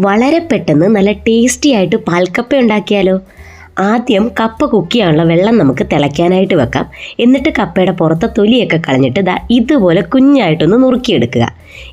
വളരെ പെട്ടെന്ന് നല്ല ടേസ്റ്റി ആയിട്ട് പാൽക്കപ്പ ഉണ്ടാക്കിയാലോ? ആദ്യം കപ്പ കുക്ക് ചെയ്യാനുള്ള വെള്ളം നമുക്ക് തിളയ്ക്കാനായിട്ട് വെക്കാം. എന്നിട്ട് കപ്പയുടെ പുറത്തെ തൊലിയൊക്കെ കളഞ്ഞിട്ട് ഇതുപോലെ കുഞ്ഞായിട്ടൊന്ന് നുറുക്കിയെടുക്കുക.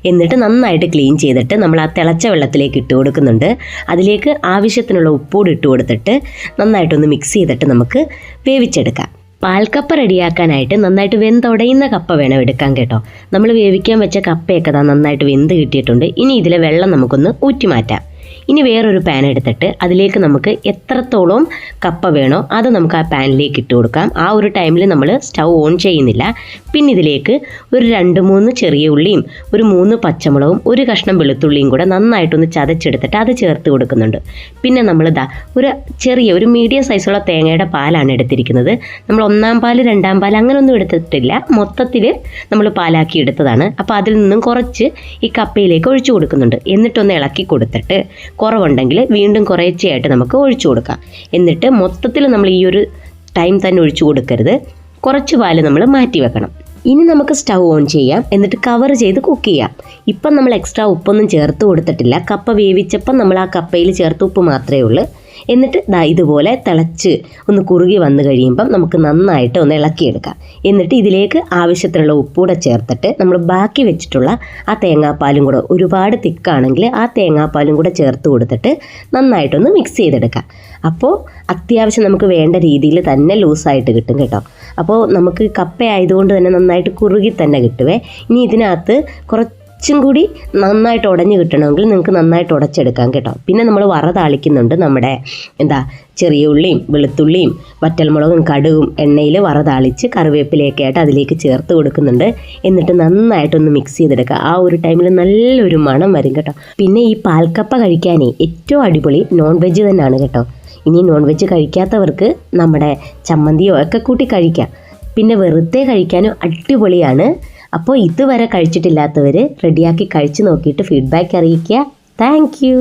എന്നിട്ട് നന്നായിട്ട് ക്ലീൻ ചെയ്തിട്ട് നമ്മൾ ആ തിളച്ച വെള്ളത്തിലേക്ക് ഇട്ട് കൊടുക്കുന്നുണ്ട്. അതിലേക്ക് ആവശ്യത്തിനുള്ള ഉപ്പൂടി ഇട്ട് കൊടുത്തിട്ട് നന്നായിട്ടൊന്ന് മിക്സ് ചെയ്തിട്ട് നമുക്ക് വേവിച്ചെടുക്കാം. പാൽക്കപ്പ റെഡിയാക്കാനായിട്ട് നന്നായിട്ട് വെന്തുടയുന്ന കപ്പ വേണം എടുക്കാൻ കേട്ടോ. നമ്മൾ വേവിക്കാൻ വെച്ച കപ്പയൊക്കെ നന്നായിട്ട് വെന്ത് കിട്ടിയിട്ടുണ്ട്. ഇനി ഇതിലെ വെള്ളം നമുക്കൊന്ന് ഊറ്റി മാറ്റാം. ഇനി വേറൊരു പാൻ എടുത്തിട്ട് അതിലേക്ക് നമുക്ക് എത്രത്തോളം കപ്പ വേണോ അത് നമുക്ക് ആ പാനിലേക്ക് ഇട്ട് കൊടുക്കാം. ആ ഒരു ടൈമിൽ നമ്മൾ സ്റ്റൗ ഓൺ ചെയ്യുന്നില്ല. പിന്നെ ഇതിലേക്ക് ഒരു 2-3 ചെറിയ ഉള്ളിയും ഒരു 3 പച്ചമുളകും ഒരു കഷ്ണം വെളുത്തുള്ളിയും കൂടെ നന്നായിട്ടൊന്ന് ചതച്ചെടുത്തിട്ട് അത് ചേർത്ത് കൊടുക്കുന്നുണ്ട്. പിന്നെ നമ്മൾ ഒരു മീഡിയം സൈസുള്ള തേങ്ങയുടെ പാലാണ് എടുത്തിരിക്കുന്നത്. നമ്മൾ 1-ാം പാല് 2-ാം പാല് അങ്ങനെയൊന്നും എടുത്തിട്ടില്ല, മൊത്തത്തിൽ നമ്മൾ പാലാക്കി എടുത്തതാണ്. അപ്പോൾ അതിൽ നിന്നും കുറച്ച് ഈ കപ്പയിലേക്ക് ഒഴിച്ചു കൊടുക്കുന്നുണ്ട്. എന്നിട്ടൊന്ന് ഇളക്കി കൊടുത്തിട്ട് കുറവുണ്ടെങ്കിൽ വീണ്ടും കുറേശ്ശെയായിട്ട് നമുക്ക് ഒഴിച്ചു കൊടുക്കാം. എന്നിട്ട് മൊത്തത്തിൽ നമ്മൾ ഈ ഒരു ടൈം തന്നെ ഒഴിച്ചു കൊടുക്കരുത്, കുറച്ച് പാല് നമ്മൾ മാറ്റി വെക്കണം. ഇനി നമുക്ക് സ്റ്റൗ ഓൺ ചെയ്യാം. എന്നിട്ട് കവർ ചെയ്ത് കുക്ക് ചെയ്യാം. ഇപ്പം നമ്മൾ എക്സ്ട്രാ ഉപ്പൊന്നും ചേർത്ത് കൊടുത്തിട്ടില്ല. കപ്പ വേവിച്ചപ്പം നമ്മൾ ആ കപ്പയിൽ ചേർത്ത് ഉപ്പ് മാത്രമേ ഉള്ളൂ. എന്നിട്ട് ഇതുപോലെ തിളച്ച് ഒന്ന് കുറുകി വന്നു കഴിയുമ്പം നമുക്ക് നന്നായിട്ട് ഒന്ന് ഇളക്കിയെടുക്കാം. എന്നിട്ട് ഇതിലേക്ക് ആവശ്യത്തിനുള്ള ഉപ്പൂടെ ചേർത്തിട്ട് നമ്മൾ ബാക്കി വെച്ചിട്ടുള്ള ആ തേങ്ങാപ്പാലും കൂടെ, ഒരുപാട് തിക്കാണെങ്കിൽ ആ തേങ്ങാപ്പാലും കൂടെ ചേർത്ത് കൊടുത്തിട്ട് നന്നായിട്ടൊന്ന് മിക്സ് ചെയ്തെടുക്കാം. അപ്പോൾ അത്യാവശ്യം നമുക്ക് വേണ്ട രീതിയിൽ തന്നെ ലൂസായിട്ട് കിട്ടും കേട്ടോ. അപ്പോൾ നമുക്ക് കപ്പ ആയതുകൊണ്ട് തന്നെ നന്നായിട്ട് കുറുകി തന്നെ കിട്ടുവേ. ഇനി ഇതിനകത്ത് കുറച്ചും കൂടി നന്നായിട്ട് ഉടഞ്ഞ് കിട്ടണമെങ്കിൽ നിങ്ങൾക്ക് നന്നായിട്ട് ഉടച്ചെടുക്കാം കേട്ടോ. പിന്നെ നമ്മൾ വറ താളിക്കുന്നുണ്ട്. നമ്മുടെ ചെറിയ ഉള്ളിയും വെളുത്തുള്ളിയും വറ്റൽമുളകും കടുകും എണ്ണയിൽ വറ താളിച്ച് കറിവേപ്പിലയൊക്കെ ആയിട്ട് അതിലേക്ക് ചേർത്ത് കൊടുക്കുന്നുണ്ട്. എന്നിട്ട് നന്നായിട്ടൊന്ന് മിക്സ് ചെയ്തെടുക്കുക. ആ ഒരു ടൈമിൽ നല്ലൊരു മണം വരും കേട്ടോ. പിന്നെ ഈ പാൽക്കപ്പ കഴിക്കാനേ ഏറ്റവും അടിപൊളി നോൺ വെജ് തന്നെയാണ് കേട്ടോ. ഇനി നോൺ വെജ് കഴിക്കാത്തവർക്ക് നമ്മുടെ ചമ്മന്തിയോ ഒക്കെ കൂട്ടി കഴിക്കാം. പിന്നെ വെറുതെ കഴിക്കാനും അടിപൊളിയാണ്. അപ്പോൾ ഇതുവരെ കഴിച്ചിട്ടില്ലാത്തവർ റെഡിയാക്കി കഴിച്ച് നോക്കിയിട്ട് ഫീഡ്ബാക്ക് അറിയിക്കുക. Thank you.